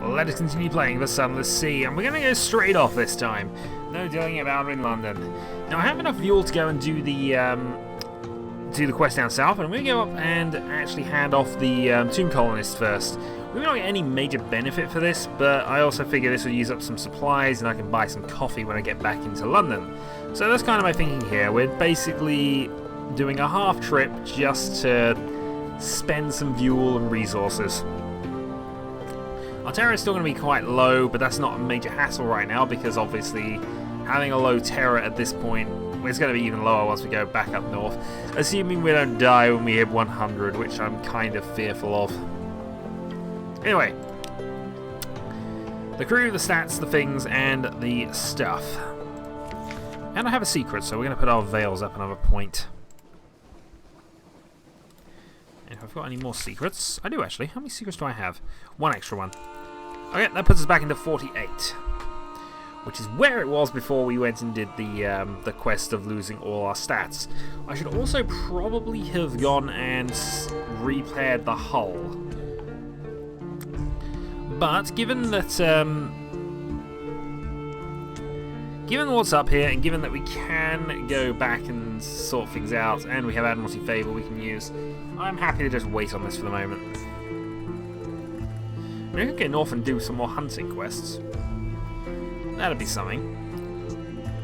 let us continue playing the Sunless Sea, and we're going to go straight off this time. No dilling about in London. Now I have enough fuel to go and do the quest down south, and I'm going to go up and actually hand off the tomb colonist first. We don't get any major benefit for this, but I also figure this will use up some supplies and I can buy some coffee when I get back into London. So that's kind of my thinking here. We're basically doing a half trip just to spend some fuel and resources. Our terror is still going to be quite low, but that's not a major hassle right now because obviously having a low terror at this point, it's going to be even lower once we go back up north, assuming we don't die when we hit 100, which I'm kind of fearful of. Anyway, the crew, the stats, the things, and the stuff. And I have a secret, so we're going to put our veils up another point. And if I've got any more secrets, I do actually. How many secrets do I have? One extra one. Okay, that puts us back into 48. Which is where it was before we went and did the quest of losing all our stats. I should also probably have gone and repaired the hull. But given that, given what's up here, and given that we can go back and sort things out, and we have Admiralty Fable we can use, I'm happy to just wait on this for the moment. We could get north and do some more hunting quests. That'd be something.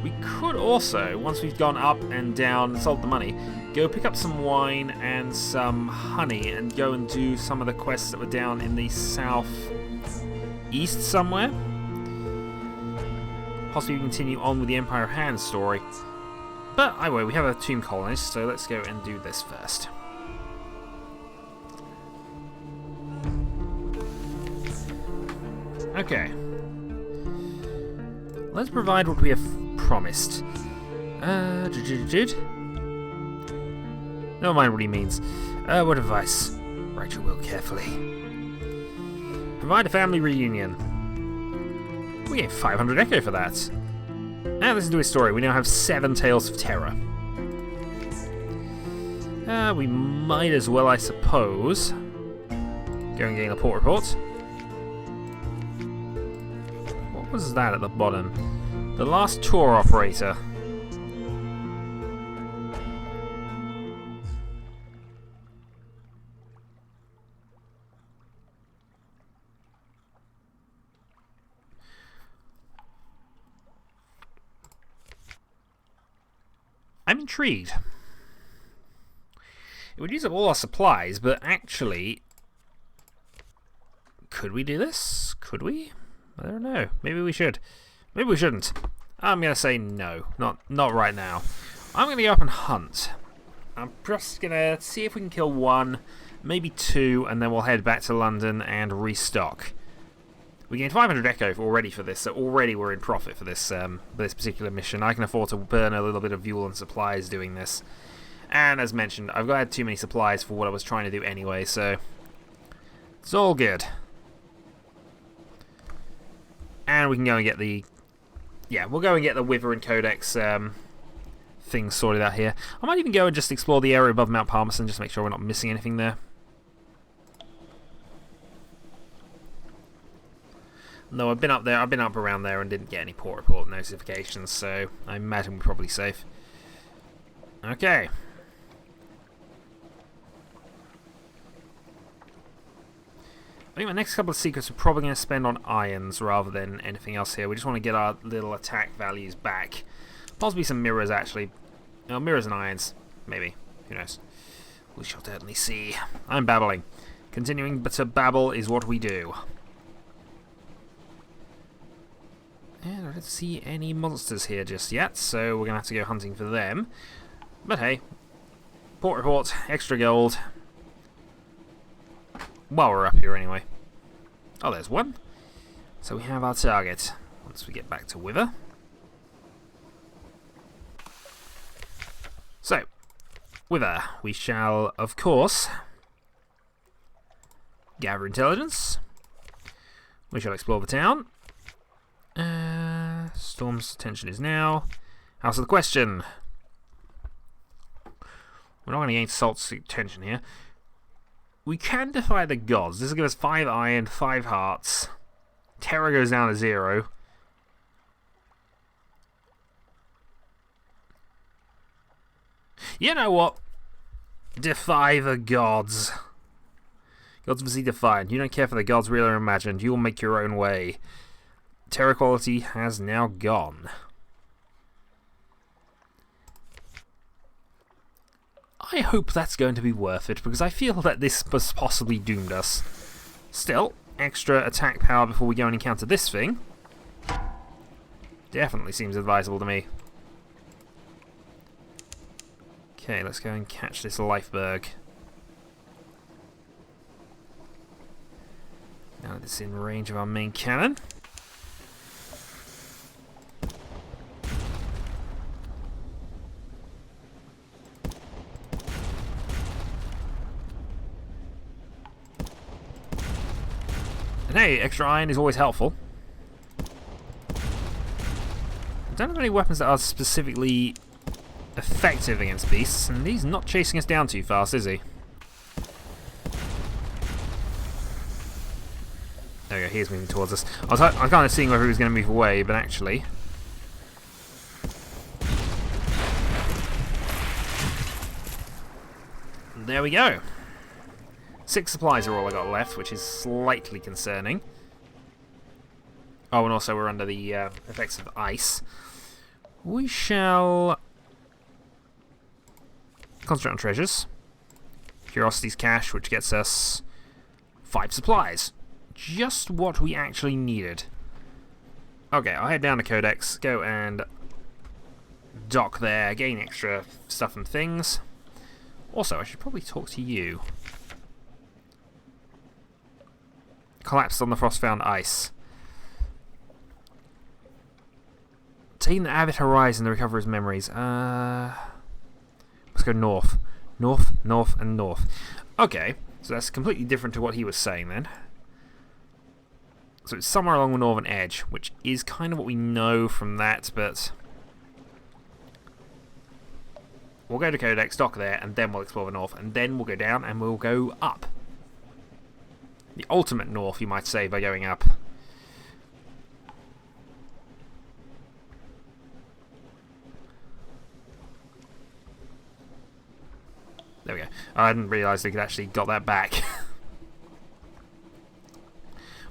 We could also, once we've gone up and down and sold the money, go pick up some wine and some honey and go and do some of the quests that were down in the south east somewhere. Possibly continue on with the Empire of Hand story. But anyway, we have a tomb colonist, so let's go and do this first. Okay. Let's provide what we have promised. Never mind what he means. What advice? Write your will carefully. Provide a family reunion. We get 500 echo for that. Now listen to his story. We now have 7 tales of terror. We might as well, I suppose, go and gain a port report. What was that at the bottom? The last tour operator. I'm intrigued. It would use up all our supplies, but actually, could we do this? Could we? I don't know. Maybe we should. Maybe we shouldn't. I'm going to say no. Not right now. I'm going to go up and hunt. I'm just going to see if we can kill 1, maybe 2, and then we'll head back to London and restock. We gained 500 echo already for this, so already we're in profit for this particular mission. I can afford to burn a little bit of fuel and supplies doing this. And as mentioned, I've got too many supplies for what I was trying to do anyway, so it's all good. And we can go and get the... Yeah, we'll go and get the Wither and Codex things sorted out here. I might even go and just explore the area above Mount Palmerston, just to make sure we're not missing anything there. No, I've been up there. I've been up around there and didn't get any port report notifications, so I imagine we're probably safe. Okay. I think my next couple of secrets are probably going to spend on irons rather than anything else here. We just want to get our little attack values back. Possibly some mirrors, actually. No, mirrors and irons. Maybe. Who knows? We shall certainly see. I'm babbling. Continuing but to babble is what we do. And I don't see any monsters here just yet, so we're going to have to go hunting for them. But hey, port report, extra gold. While we're up here anyway. Oh, there's one. So we have our target once we get back to Wither. So, Wither, we shall, of course, gather intelligence. We shall explore the town. Storm's attention is now. House of the Question. We're not going to gain Salt's attention here. We can defy the gods. This will give us 5 iron, 5 hearts. Terror goes down to 0. You know what? Defy the gods. Gods must be defied. You don't care for the gods, real or imagined. You will make your own way. Terror quality has now gone. I hope that's going to be worth it, because I feel that this has possibly doomed us. Still, extra attack power before we go and encounter this thing definitely seems advisable to me. Okay, let's go and catch this Lifeberg. Now that it's in range of our main cannon. And hey, extra iron is always helpful. I don't have any weapons that are specifically effective against beasts, and he's not chasing us down too fast, is he? There we go, he is moving towards us. I was kind of seeing whether he was going to move away, but actually... There we go. 6 supplies are all I got left, which is slightly concerning. Oh, and also we're under the effects of ice. We shall concentrate on treasures. Curiosity's cache, which gets us 5 supplies. Just what we actually needed. Okay, I'll head down to Codex, go and dock there, gain extra stuff and things. Also, I should probably talk to you. Collapsed on the frost-found ice. Taking the avid horizon to recover his memories. Let's go north. North, north, and north. Okay, so that's completely different to what he was saying then. So it's somewhere along the northern edge, which is kind of what we know from that, but... We'll go to Codex, dock there, and then we'll explore the north, and then we'll go down and we'll go up. The ultimate north, you might say, by going up. There we go. I didn't realise they could actually got that back.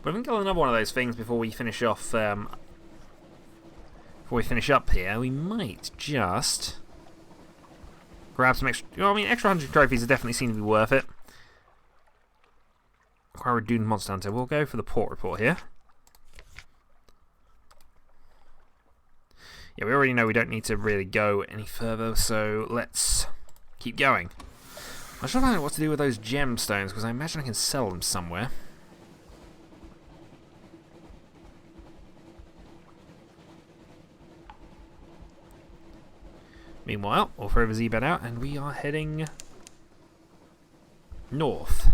But if we can get another one of those things before we finish off, before we finish up here, we might just grab some extra. Well, I mean, extra 100 trophies definitely seem to be worth it. Acquire a doomed monster hunter. We'll go for the port report here. Yeah, we already know we don't need to really go any further, so let's keep going. I just don't know what to do with those gemstones, because I imagine I can sell them somewhere. Meanwhile, we'll throw the Z-bed out, and we are heading north.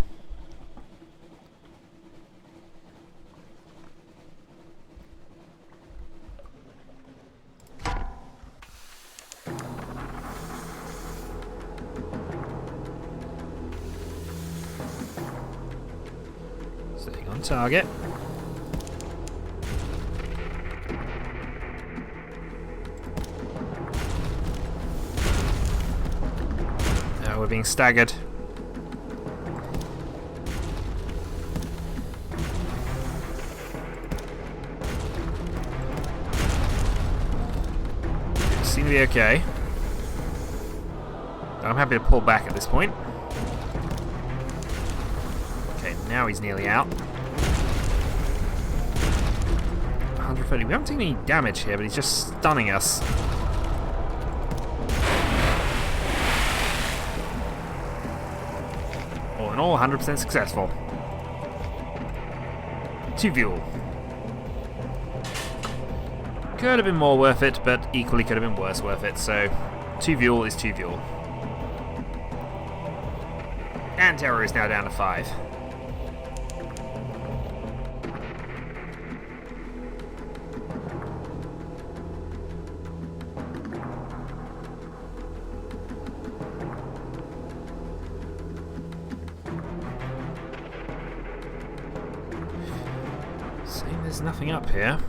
Staying on target. We're being staggered. Seem to be okay. I'm happy to pull back at this point. Okay, now he's nearly out. 130. We haven't taken any damage here, but he's just stunning us. And all 100% successful. 2 fuel. Could have been more worth it, but equally could have been worse worth it, so 2 fuel is 2 fuel. And terror is now down to 5. So think there's nothing up here.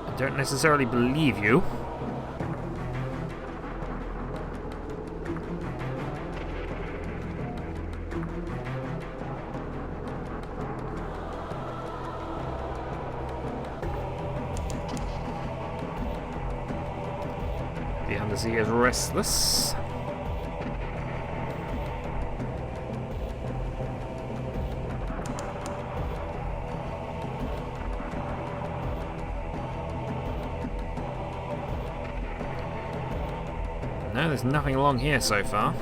I don't necessarily believe you. The undersea is restless. No, there's nothing along here so far.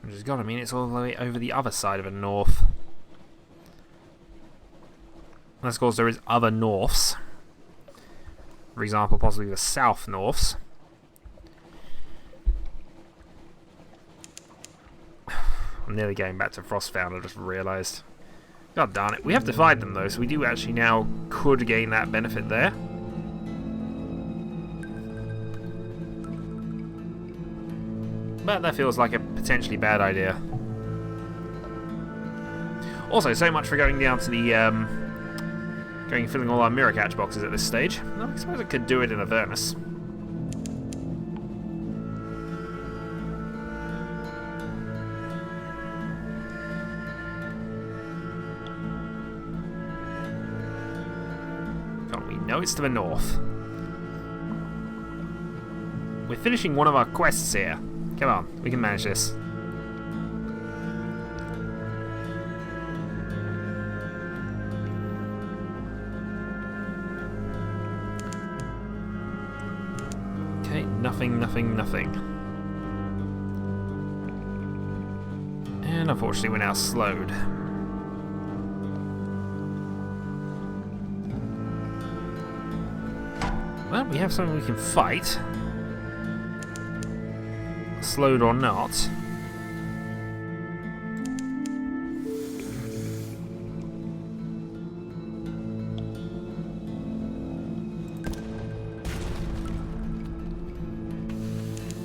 Which has got to mean it's all the way over the other side of a north. Unless, of course, there is other norths. For example, possibly the south norths. I'm nearly getting back to Frostbound, I just realised. God darn it. We have to fight them though, so we do actually now could gain that benefit there. But that feels like a potentially bad idea. Also, so much for going down to the, going and filling all our mirror catch boxes at this stage. Well, I suppose I could do it in Avernus. No, it's to the north. We're finishing one of our quests here. Come on, we can manage this. Okay, nothing, nothing, nothing. And unfortunately we're now slowed. Well, we have something we can fight. Slowed or not.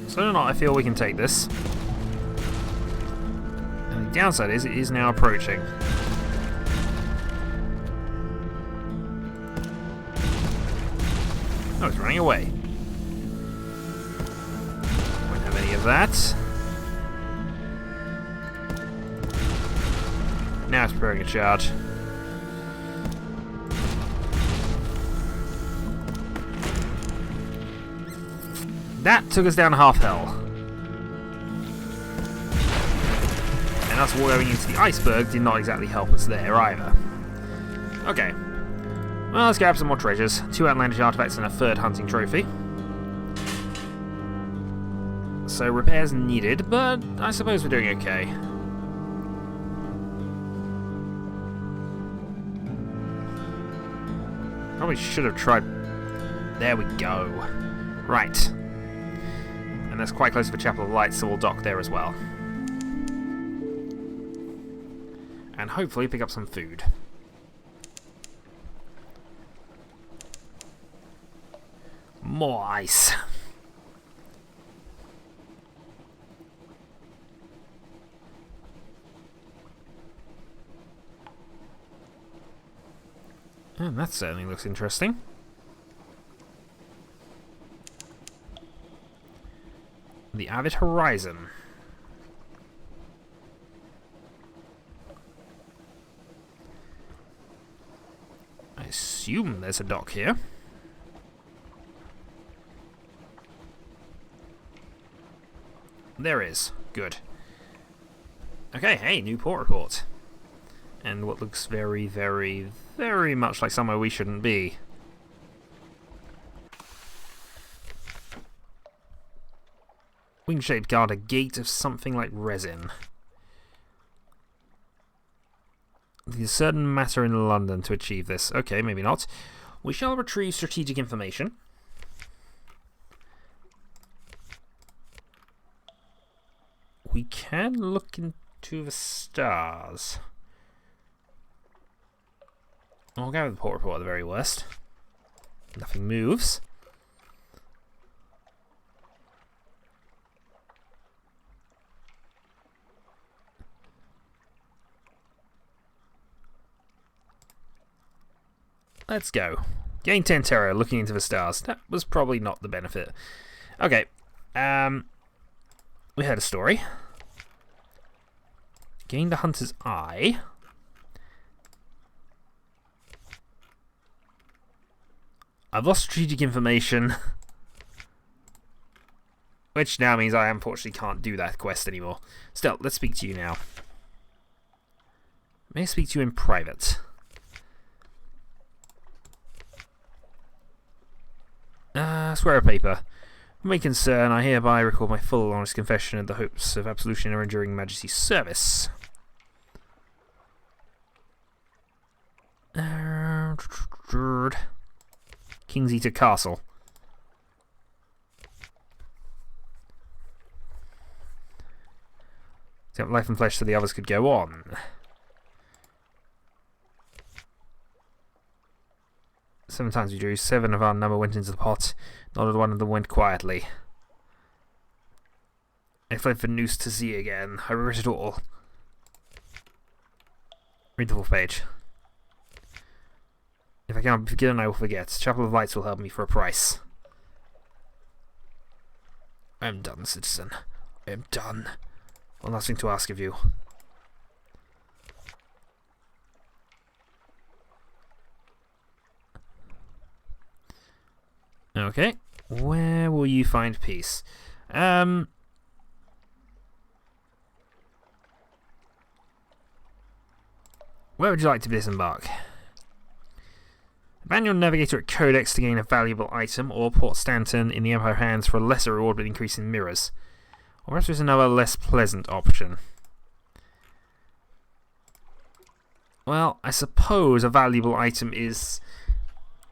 Slowed or not, I feel we can take this. And the downside is, it is now approaching. Oh, it's running away. Won't have any of that. Now it's preparing a charge. That took us down to half hell. And us going into the iceberg did not exactly help us there either. Okay. Well, let's grab some more treasures. 2 outlandish artifacts and a 3rd hunting trophy. So repairs needed, but I suppose we're doing okay. Probably should have tried... There we go. Right. And that's quite close to the Chapel of Light, so we'll dock there as well. And hopefully pick up some food. More ice. And that certainly looks interesting. The Avid Horizon. I assume there's a dock here. There is. Good. Okay, hey, new port report. And what looks very, very, very much like somewhere we shouldn't be. Wing-shaped guard, a gate of something like resin. There's certain matter in London to achieve this. Okay, maybe not. We shall retrieve strategic information. We can look into the stars. I'll go with the port report at the very worst. Nothing moves. Let's go. Gain 10 terror, looking into the stars. That was probably not the benefit. Okay. We had a story. Gain the hunter's eye. I've lost strategic information. Which now means I unfortunately can't do that quest anymore. Still, let's speak to you now. May I speak to you in private? Swear a paper. For my concern, I hereby record my full honest confession in the hopes of absolution or enduring Majesty's service. King's Eater Castle. Set life and flesh so the others could go on. Seven times we drew, 7 of our number went into the pot, not one of them went quietly. I fled for Noose to sea again. I regret it all. Read the full page. If I cannot be forgiven, I will forget. Chapel of Lights will help me for a price. I am done, citizen. I am done. One last thing to ask of you. Okay. Where will you find peace? Where would you like to disembark? Abandon your navigator at Codex to gain a valuable item, or Port Stanton in the Empire hands for a lesser reward but increase in mirrors. Or perhaps there's another less pleasant option. Well, I suppose a valuable item is...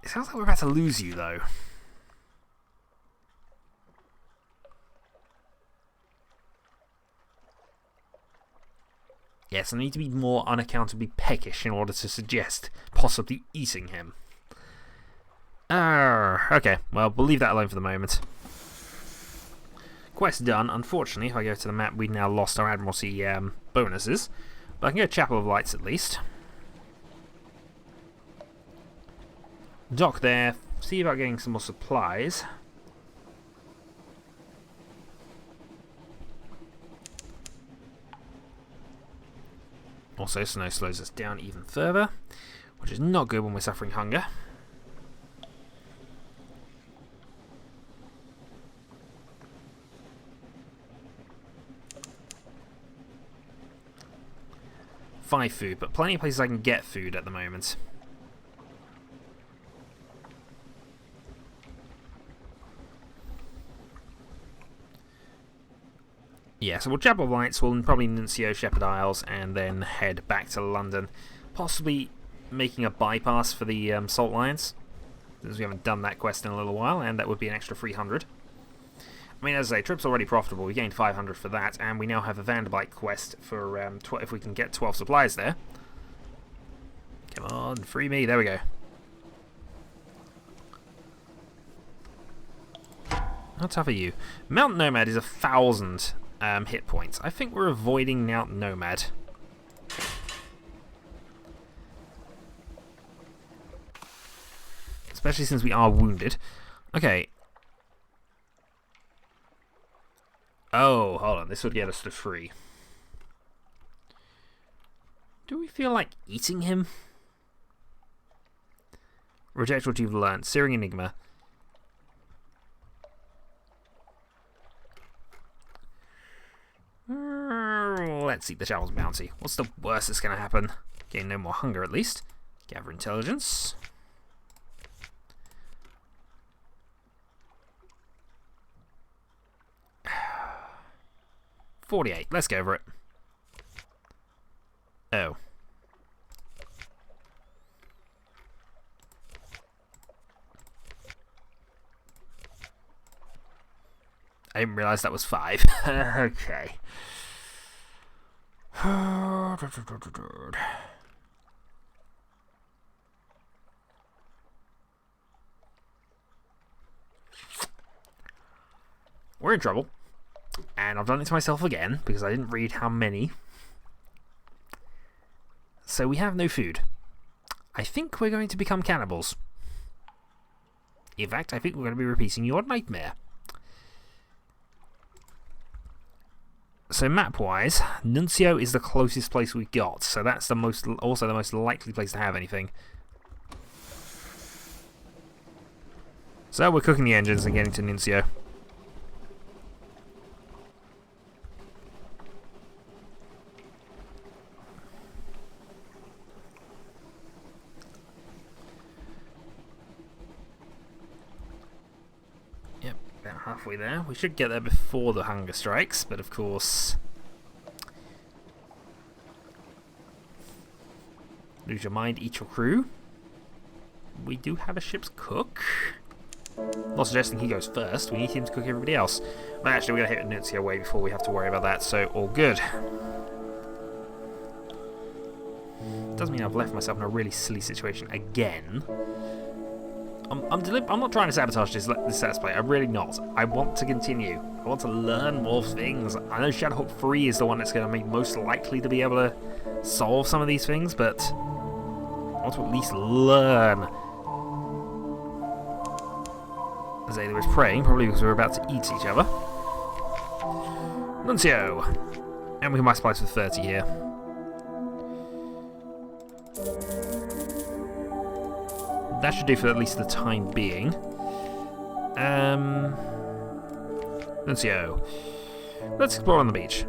It sounds like we're about to lose you, though. Yes, I need to be more unaccountably peckish in order to suggest possibly eating him. Okay, well, we'll leave that alone for the moment. Quest done. Unfortunately, if I go to the map, we've now lost our Admiralty bonuses. But I can go to Chapel of Lights at least. Dock there, see about getting some more supplies. Also, snow slows us down even further, which is not good when we're suffering hunger. Five food, but plenty of places I can get food at the moment. Yeah, so we'll Chapel of Lights, we'll probably Nuncio Shepherd Isles, and then head back to London. Possibly making a bypass for the Salt Lions, because we haven't done that quest in a little while, and that would be an extra 300. I mean, as I say, trip's already profitable, we gained 500 for that, and we now have a Vanderbilt quest for if we can get 12 supplies there. Come on, free me, there we go. How tough are you? Mount Nomad is 1,000 hit points. I think we're avoiding Mount Nomad. Especially since we are wounded. Okay. Oh, hold on. This would get us to 3. Do we feel like eating him? Reject what you've learned. Searing Enigma. Let's eat the Chapel's bounty. What's the worst that's going to happen? Gain no more hunger, at least. Gather intelligence. $48. Let's go over it. Oh. I didn't realise that was 5. Okay. We're in trouble. And I've done it to myself again, because I didn't read how many. So we have no food. I think we're going to become cannibals. In fact, I think we're going to be repeating your nightmare. So map-wise, Nuncio is the closest place we've got, so that's also the most likely place to have anything. So we're cooking the engines and getting to Nuncio. Yep, about halfway there. We should get there before the hunger strikes, but of course... Lose your mind, eat your crew. We do have a ship's cook. Not suggesting he goes first, we need him to cook everybody else. But actually, we're going to hit Nuncio way before we have to worry about that, so all good. Does mean I've left myself in a really silly situation again. I'm not trying to sabotage this Let's Play, I'm really not. I want to continue. I want to learn more things. I know Shadowhawk 3 is the one that's going to be most likely to be able to solve some of these things, but I want to at least learn. Azalea was praying, probably because we were about to eat each other. Nuncio! And we can buy supplies for 30 here. That should do for at least the time being. Nuncio. Let's explore on the beach.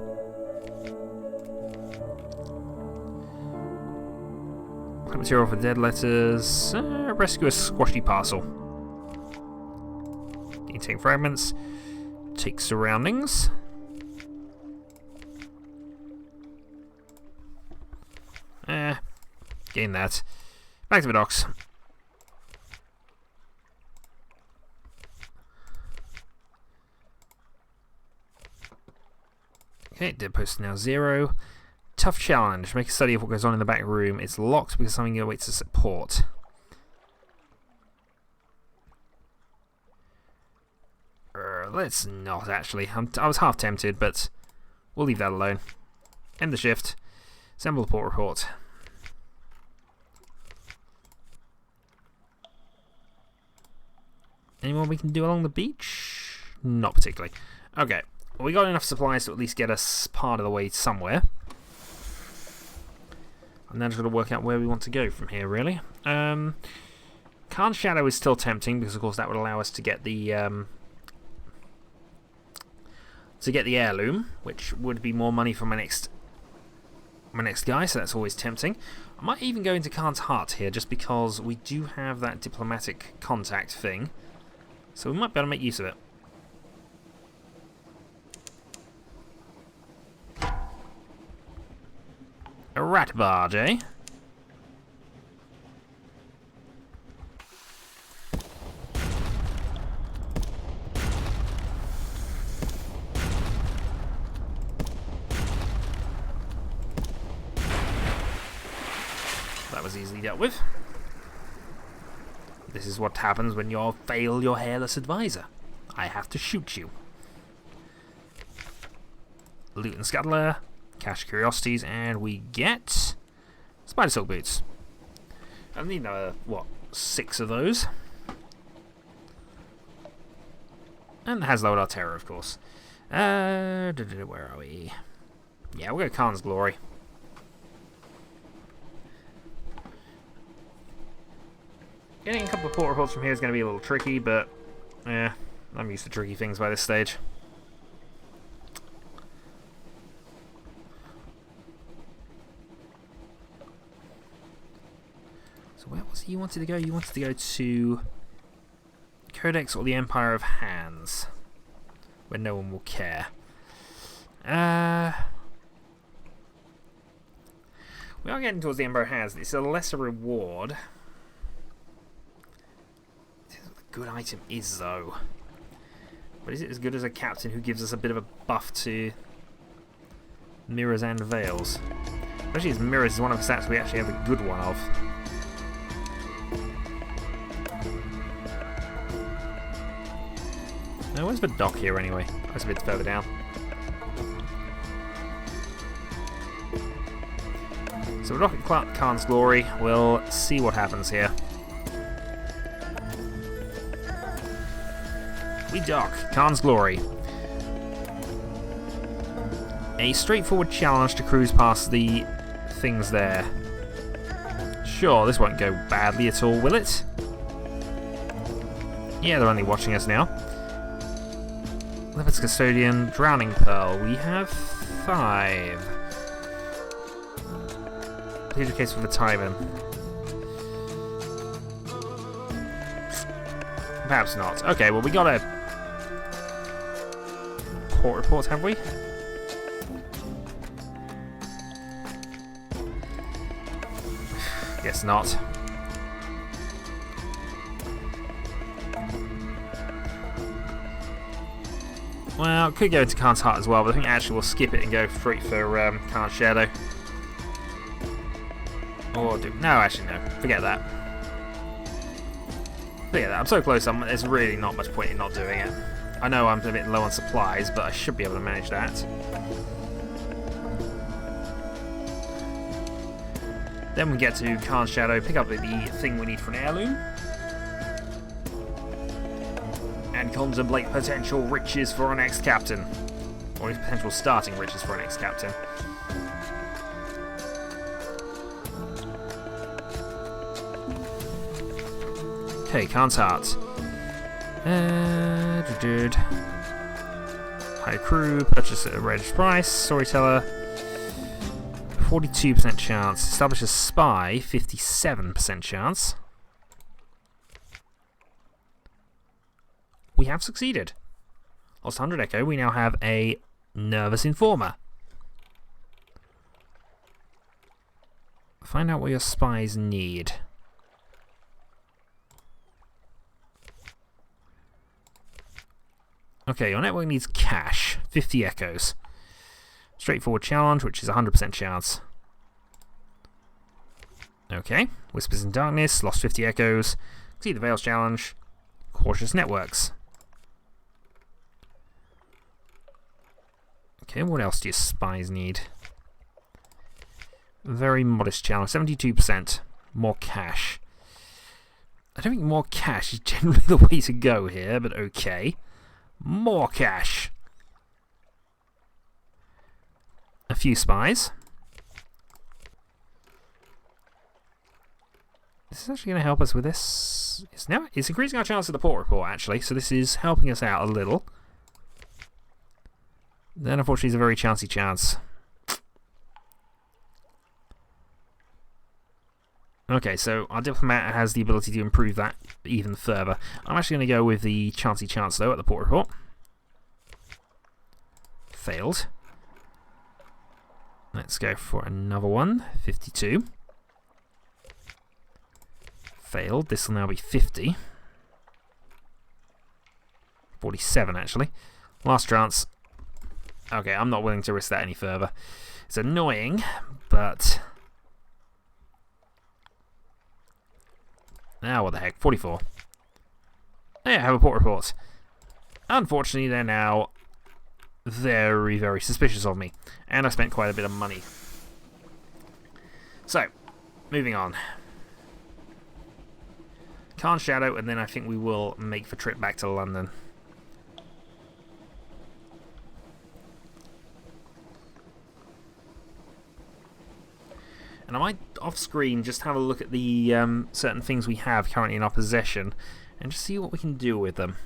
Material for dead letters. Rescue a squashy parcel. Take fragments. Take surroundings. Gain that. Back to the docks. Okay, dead post now 0. Tough challenge. Make a study of what goes on in the back room. It's locked because something awaits us at port. Let's not actually. I was half tempted, but we'll leave that alone. End the shift. Assemble the port report. Anyone we can do along the beach? Not particularly. Okay. Well, we got enough supplies to at least get us part of the way somewhere. And then just got to work out where we want to go from here, really. Khan's Shadow is still tempting because, of course, that would allow us to get the heirloom, which would be more money for my next guy. So that's always tempting. I might even go into Khan's Hut here, just because we do have that diplomatic contact thing. So we might be able to make use of it. A rat barge, eh? That was easily dealt with. This is what happens when you fail your hairless advisor. I have to shoot you. Loot and scuttler. Cache curiosities, and we get spider silk boots. I need another, what, 6 of those. And the Hasload our terror, of course. Where are we? Yeah, we'll go Khan's Glory. Getting a couple of port reports from here is going to be a little tricky, but I'm used to tricky things by this stage. Where was it you wanted to go? You wanted to go to Codex or the Empire of Hands, where no one will care. We are getting towards the Empire of Hands. It's a lesser reward. A good item is, though. But is it as good as a captain who gives us a bit of a buff to mirrors and veils? Especially as mirrors is one of the stats we actually have a good one of. Now, where's the dock here anyway? That's a bit further down. So we'll dock at Khan's Glory. We'll see what happens here. We dock Khan's Glory. A straightforward challenge to cruise past the things there. Sure, this won't go badly at all, will it? Yeah, they're only watching us now. Leopard's Custodian, Drowning Pearl. We have 5. Plead your case for the timing. Perhaps not. Okay, well we got a port report, have we? Guess not. Well, could go into Khan's Heart as well, but I think actually we'll skip it and go straight for Khan's Shadow. Or do... No, actually no. Forget that. Forget that. I'm so close, there's really not much point in not doing it. I know I'm a bit low on supplies, but I should be able to manage that. Then we get to Khan's Shadow, pick up the thing we need for an heirloom. And contemplate potential riches for our next captain. Or potential starting riches for our next captain. Okay, Khan's Heart. High crew, purchase at a registered price, storyteller. 42% chance. Establish a spy, 57% chance. We have succeeded. Lost 100 Echo, we now have a nervous informer. Find out what your spies need. Okay, your network needs cash, 50 Echoes. Straightforward challenge, which is 100% chance. Okay, Whispers in Darkness, lost 50 Echoes. See the Veils challenge, Cautious Networks. Okay, what else do your spies need? Very modest challenge, 72%. More cash. I don't think more cash is generally the way to go here, but okay. More cash. A few spies. This is actually going to help us with this. It's increasing our chance of the port report, actually, so this is helping us out a little. Then, unfortunately, it's a very chancy chance. Okay, so our diplomat has the ability to improve that even further. I'm actually going to go with the chancy chance, though, at the port report. Failed. Let's go for another one. 52. Failed. This will now be 50. 47, actually. Last chance. Okay, I'm not willing to risk that any further. It's annoying, but... Now, what the heck? 44. There, I have a port report. Unfortunately, they're now very, very suspicious of me. And I spent quite a bit of money. So, moving on. Khan's Shadow, and then I think we will make the trip back to London. And I might, off-screen, just have a look at the certain things we have currently in our possession and just see what we can do with them.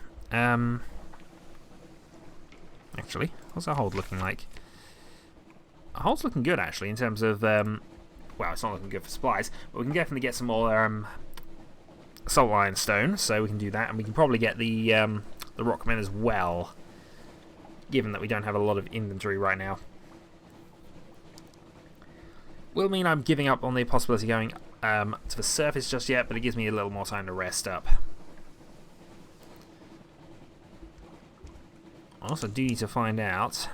Actually, what's our hold looking like? Our hold's looking good, actually, in terms of... well, it's not looking good for supplies, but we can definitely get some more Salt Iron Stone, so we can do that, and we can probably get the Rockmen as well, given that we don't have a lot of inventory right now. Will mean I'm giving up on the possibility of going to the surface just yet, but it gives me a little more time to rest up. I also do need to find out...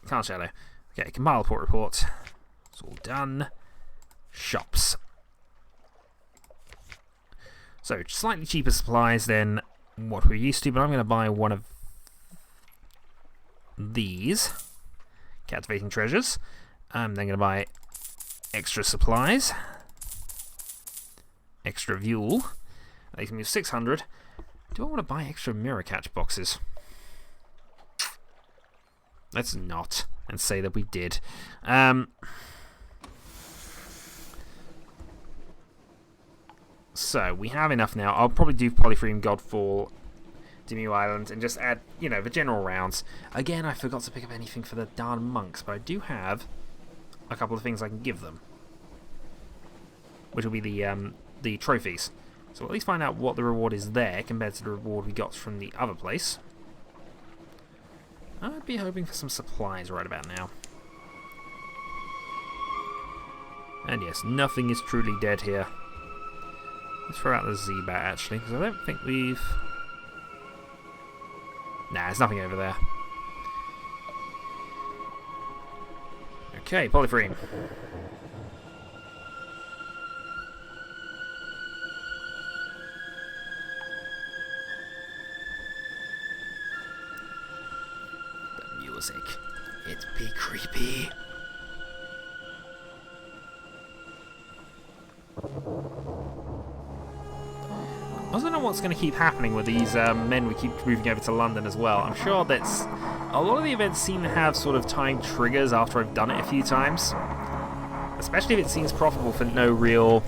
Khan's Shadow. Okay, compile port report. It's all done. Shops. So, slightly cheaper supplies than what we're used to, but I'm going to buy one of these. Captivating treasures. I'm then going to buy extra supplies. Extra fuel. That leaves me with 600. Do I want to buy extra mirror catch boxes? Let's not, and say that we did. So, we have enough now. I'll probably do Polyphreme, Godfall, Dimmu Island, and just add, you know, the general rounds. Again, I forgot to pick up anything for the darn monks, but I do have a couple of things I can give them. Which will be the trophies. So we'll at least find out what the reward is there compared to the reward we got from the other place. I'd be hoping for some supplies right about now. And yes, nothing is truly dead here. Let's throw out the Z-Bat actually, because I don't think we've... Nah, there's nothing over there. Okay, Polyphreme. It be creepy. I don't know what's going to keep happening with these men we keep moving over to London as well. I'm sure that's... A lot of the events seem to have sort of timed triggers after I've done it a few times. Especially if it seems profitable for no real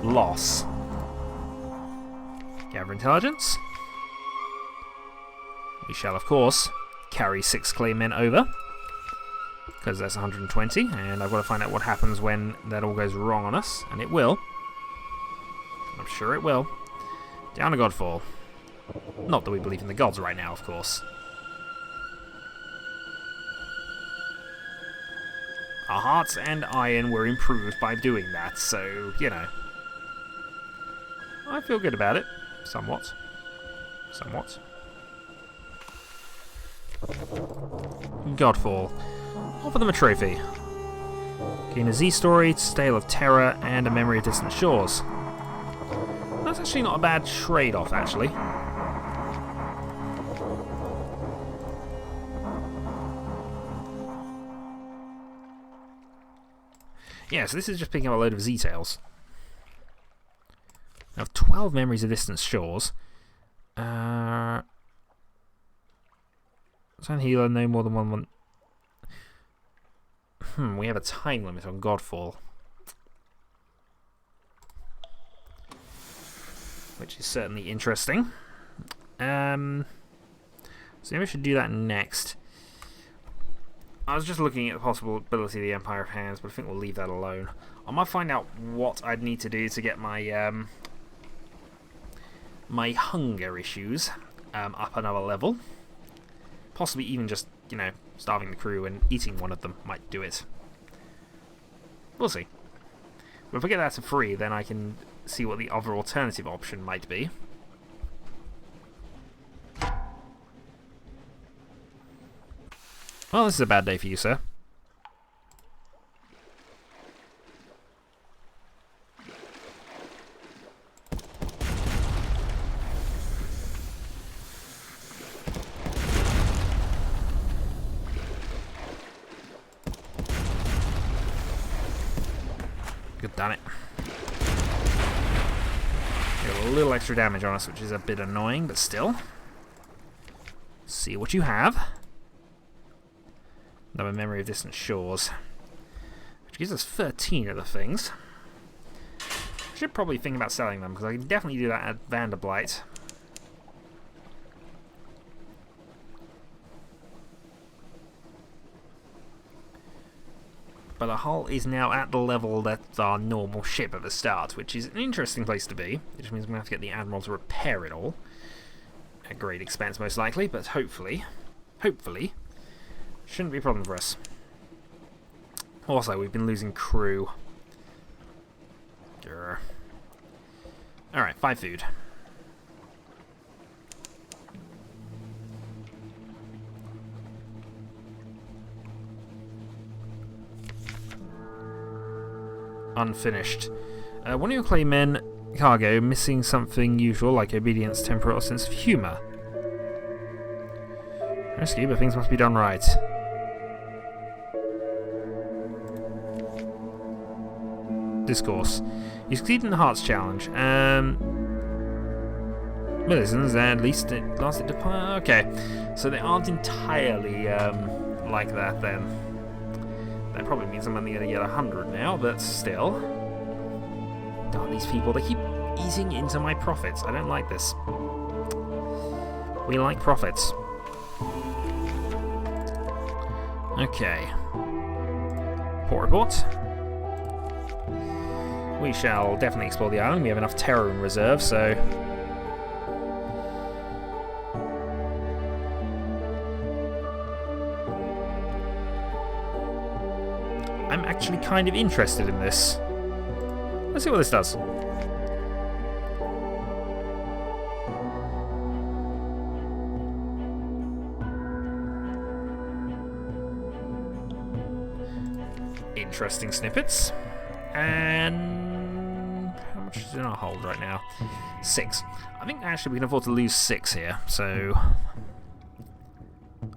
loss. Gather intelligence. We shall, of course, carry 6 clay men over. Because that's 120, and I've got to find out what happens when that all goes wrong on us. And it will. I'm sure it will. Down to Godfall. Not that we believe in the gods right now, of course. Our hearts and iron were improved by doing that, so, you know. I feel good about it. Somewhat. Somewhat. Godfall. Offer them a trophy. Gain a Z-Story, Tale of Terror, and a Memory of Distant Shores. That's actually not a bad trade-off, actually. Yeah, so this is just picking up a load of Z-Tales. I have 12 Memories of Distant Shores. Sun Healer, no more than one. We have a time limit on Godfall. Which is certainly interesting. So maybe I should do that next. I was just looking at the possibility of the Empire of Hands, but I think we'll leave that alone. I might find out what I'd need to do to get my my hunger issues up another level. Possibly even just, you know, starving the crew and eating one of them might do it. We'll see. But if I get that to free, then I can see what the other alternative option might be. Well, this is a bad day for you, sir. Good, done it. Got a little extra damage on us, which is a bit annoying, but still. See what you have. Another Memory of Distant Shores, which gives us 13 of the things. I should probably think about selling them, because I can definitely do that at Vanderblight. But our hull is now at the level that's our normal ship at the start, which is an interesting place to be. It just means we're going to have to get the Admiral to repair it all. At great expense, most likely, but hopefully, shouldn't be a problem for us. Also, we've been losing crew. Alright, 5 food. Unfinished. One of your clay men cargo missing something usual like obedience, temper, or sense of humour. Rescue, but things must be done right. discourse. You succeeded in the Hearts Challenge. Millicents, at least it lasted to... Okay, so they aren't entirely like that then. That probably means I'm only going to get 100 now, but still. Darn these people, they keep eating into my profits. I don't like this. We like profits. Okay. Port report. We shall definitely explore the island. We have enough terror in reserve, so... I'm actually kind of interested in this. Let's see what this does. Interesting snippets. And how much is in our hold right now? 6. I think actually we can afford to lose 6 here, so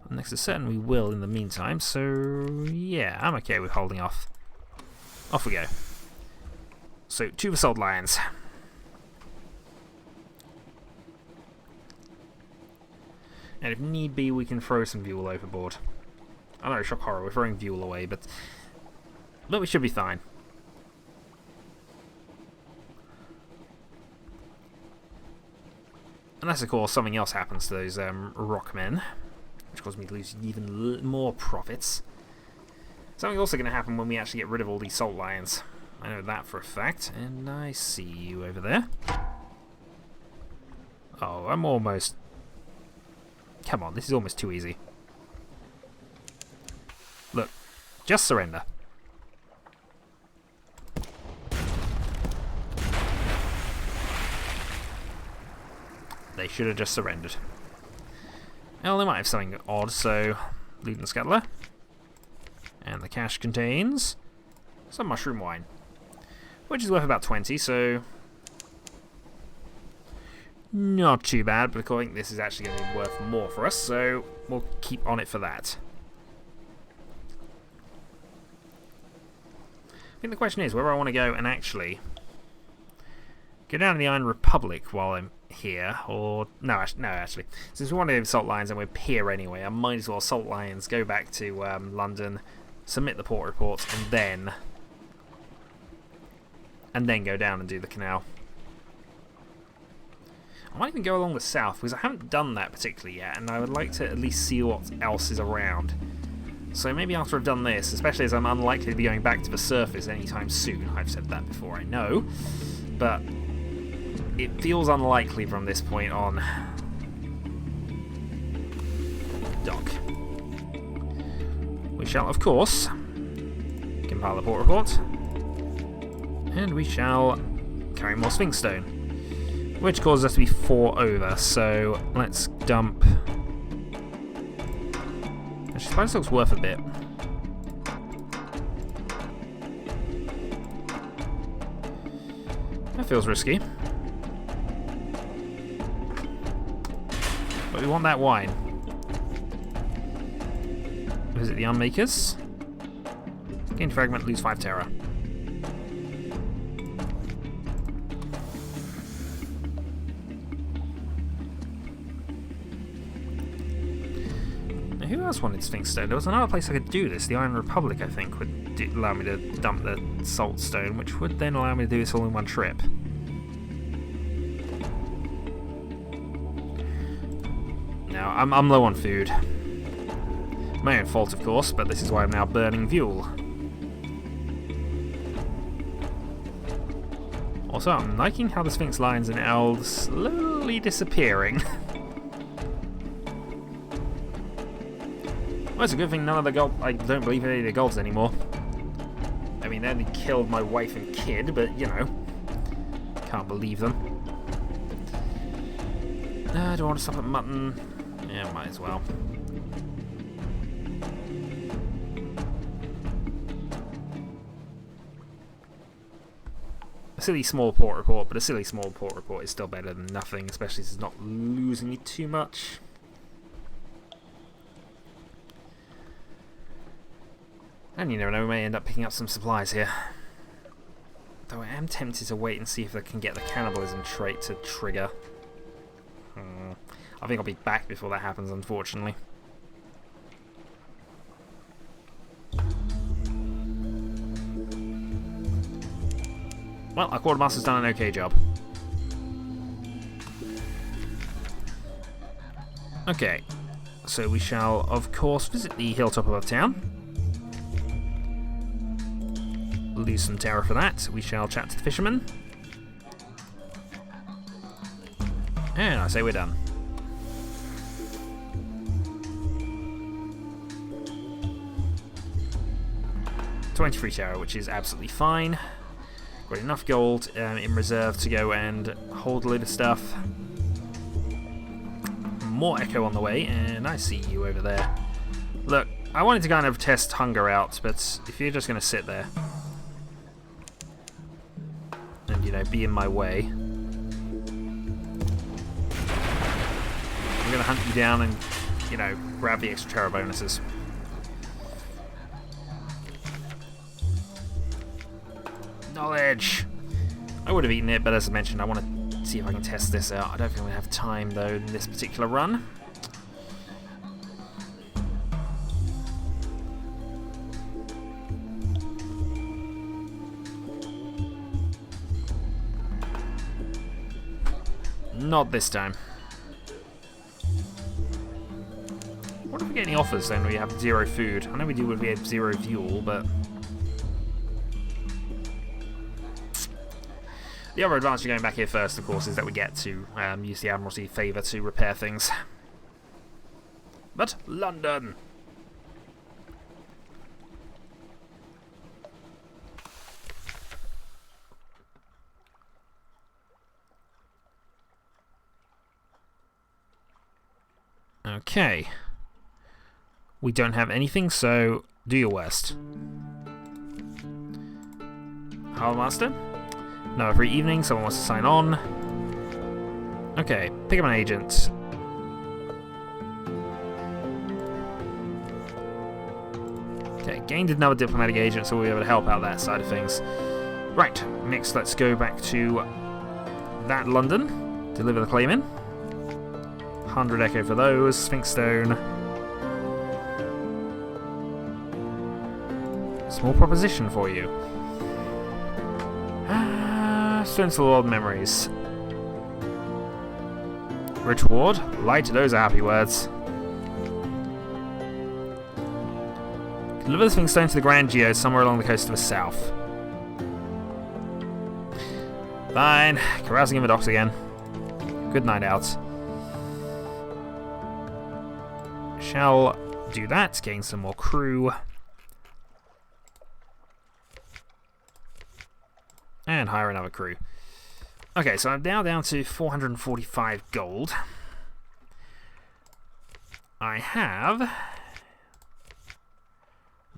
next to certain we will in the meantime, so yeah, I'm okay with holding off. Off we go. So 2 assault lions. And if need be, we can throw some fuel overboard. I know, shock horror, we're throwing fuel away, but we should be fine. Unless, of course, something else happens to those rockmen, which causes me to lose even more profits. Something's also going to happen when we actually get rid of all these salt lions. I know that for a fact, and I see you over there. Oh, I'm almost... Come on, this is almost too easy. Look, just surrender. They should have just surrendered. Well, they might have something odd, so... Loot and scuttler. And the cache contains... some mushroom wine. Which is worth about 20, so... not too bad, but I think this is actually going to be worth more for us, so we'll keep on it for that. I think the question is whether I want to go and actually... go down to the Iron Republic while I'm here, or... No, actually. Since we want to do Salt Lions and we're here anyway, I might as well Salt Lions, go back to London, submit the port reports, and then go down and do the canal. I might even go along the south, because I haven't done that particularly yet, and I would like to at least see what else is around. So maybe after I've done this, especially as I'm unlikely to be going back to the surface anytime soon, I've said that before, I know, but it feels unlikely from this point on. Dock. We shall, of course, compile the port report, and we shall carry more Sphinx Stone, which causes us to be 4 over, so let's dump... Actually, Spice looks worth a bit. That feels risky. But we want that wine. Visit the Unmakers. Gain fragment, lose 5 terror. Now, who else wanted Sphinx Stone? There was another place I could do this. The Iron Republic, I think, would allow me to dump the Salt Stone, which would then allow me to do this all in one trip. Now, I'm low on food. My own fault, of course, but this is why I'm now burning fuel. Also, I'm liking how the Sphinx Lions and Elves slowly disappearing. Well, it's a good thing none of the gold... I don't believe any of the golds anymore. I mean, they only killed my wife and kid, but, you know. Can't believe them. Do I want to stop at mutton? Yeah, might as well. A silly small port report, but a silly small port report is still better than nothing, especially if it's not losing me too much. And you never know, we may end up picking up some supplies here. am tempted to wait and see if I can get the cannibalism trait to trigger. I think I'll be back before that happens, unfortunately. Well, our quartermaster's done an okay job. Okay, so we shall, of course, visit the hilltop above town. Lose some terror for that. We shall chat to the fisherman. And I say we're done. $23 terror, which is absolutely fine. Got enough gold in reserve to go and hold a load of stuff. More echo on the way, and I see you over there. Look, I wanted to kind of test hunger out, but if you're just going to sit there and, you know, be in my way, I'm going to hunt you down and, you know, grab the extra terror bonuses. Knowledge! I would have eaten it, but as I mentioned, I want to see if I can test this out. I don't think I'm going to have time, though, in this particular run. Not this time. What if we get any offers then we have 0 food? I know we do if we have 0 fuel, but... The other advantage of going back here first, of course, is that we get to use the Admiralty favour to repair things. But London! Okay. We don't have anything, so do your worst. Harbourmaster? No, free evening, someone wants to sign on. Okay, pick up an agent. Okay, gained another diplomatic agent, so we'll be able to help out that side of things. Right, next let's go back to that London. Deliver the claim in. 100 echo for those. Sphinx Stone. Small proposition for you. Stones full of old memories. Rich reward. Light, those are happy words. Deliver the Sphinx Stone to the Grand Geo somewhere along the coast of the south. Fine. Carousing in the docks again. Good night out. Shall do that. Gain some more crew. And hire another crew. Okay, so I'm now down to 445 gold. I have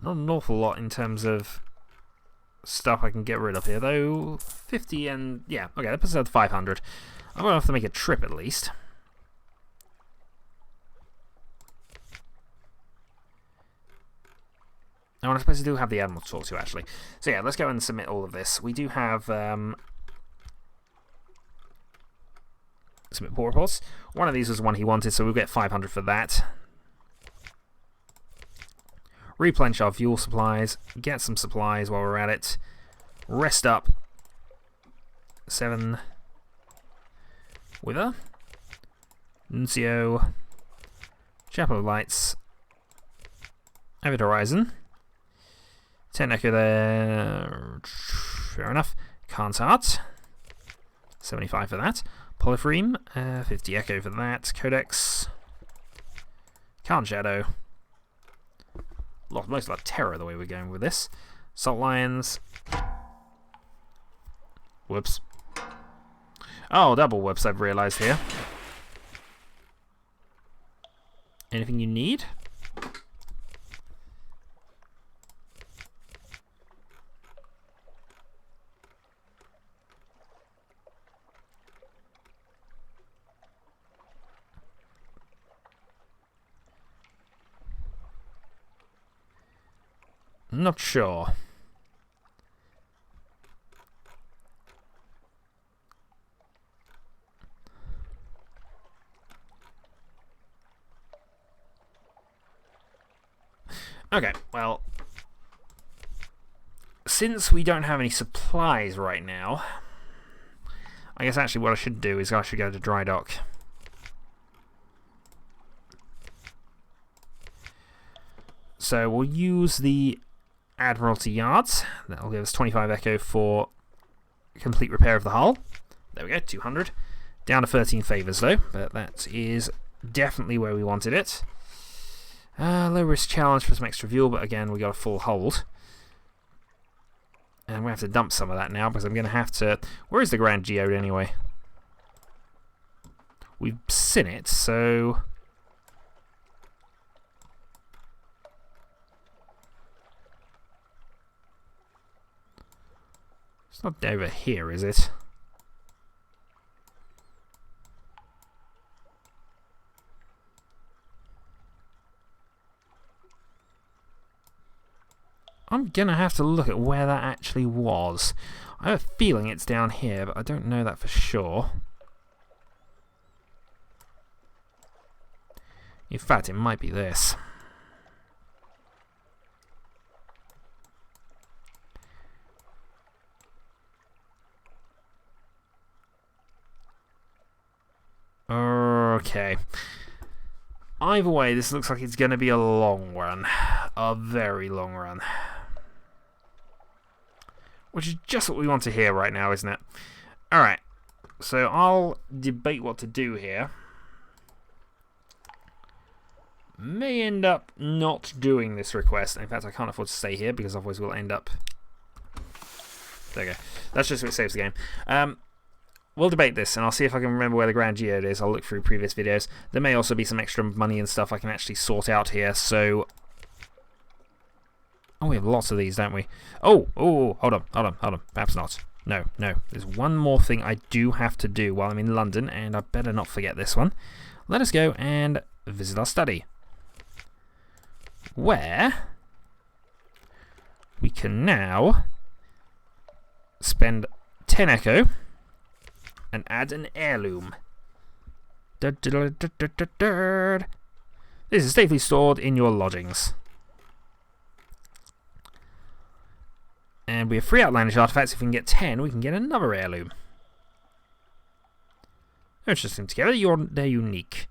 not an awful lot in terms of stuff I can get rid of here, though. 50 and... yeah, okay, that puts us at 500. I'm going to have to make a trip at least. And I suppose I do have the Admiral to talk to, actually. So yeah, let's go and submit all of this. We do have... submit port reports. One of these was the one he wanted, so we'll get 500 for that. Replenish our fuel supplies. Get some supplies while we're at it. Rest up. 7. Wither. Nuncio. Chapel of Lights. Avid Horizon. 10 echo there. Fair enough. Khan's Heart. 75 for that. Polyphreme. 50 echo for that. Codex. Khan's Shadow. Lost most of our terror the way we're going with this. Salt Lions. Whoops. Oh, double whoops, I've realised here. Anything you need? Not sure. Okay, well, since we don't have any supplies right now, I guess actually what I should do is I should go to dry dock. So we'll use the Admiralty Yards. That'll give us 25 echo for complete repair of the hull. There we go, 200. Down to 13 favours though, but that is definitely where we wanted it. Low risk challenge for some extra fuel, but again we got a full hold. And we have to dump some of that now because I'm going to have to... Where is the Grand Geode anyway? We've seen it, so... It's not over here, is it? I'm going to have to look at where that actually was. I have a feeling it's down here, but I don't know that for sure. In fact, it might be this. Okay. Either way, this looks like it's going to be a long run. A very long run. Which is just what we want to hear right now, isn't it? Alright. So I'll debate what to do here. May end up not doing this request. In fact, I can't afford to stay here because otherwise we'll end up... There we go. That's just what saves the game. We'll debate this, and I'll see if I can remember where the Grand Geode is. I'll look through previous videos. There may also be some extra money and stuff I can actually sort out here, so... Oh, we have lots of these, don't we? Oh, hold on. Perhaps not. No. There's one more thing I do have to do while I'm in London, and I better not forget this one. Let us go and visit our study. Where we can now spend 10 echo and add an heirloom. This is safely stored in your lodgings. And we have 3 outlandish artifacts. If we can get 10, we can get another heirloom. Interesting together. They're unique.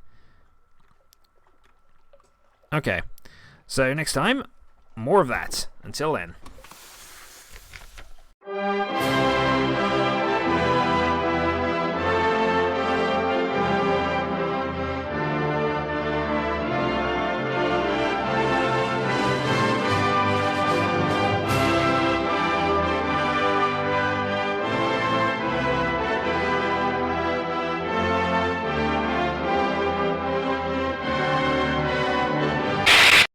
Okay. So next time, more of that. Until then.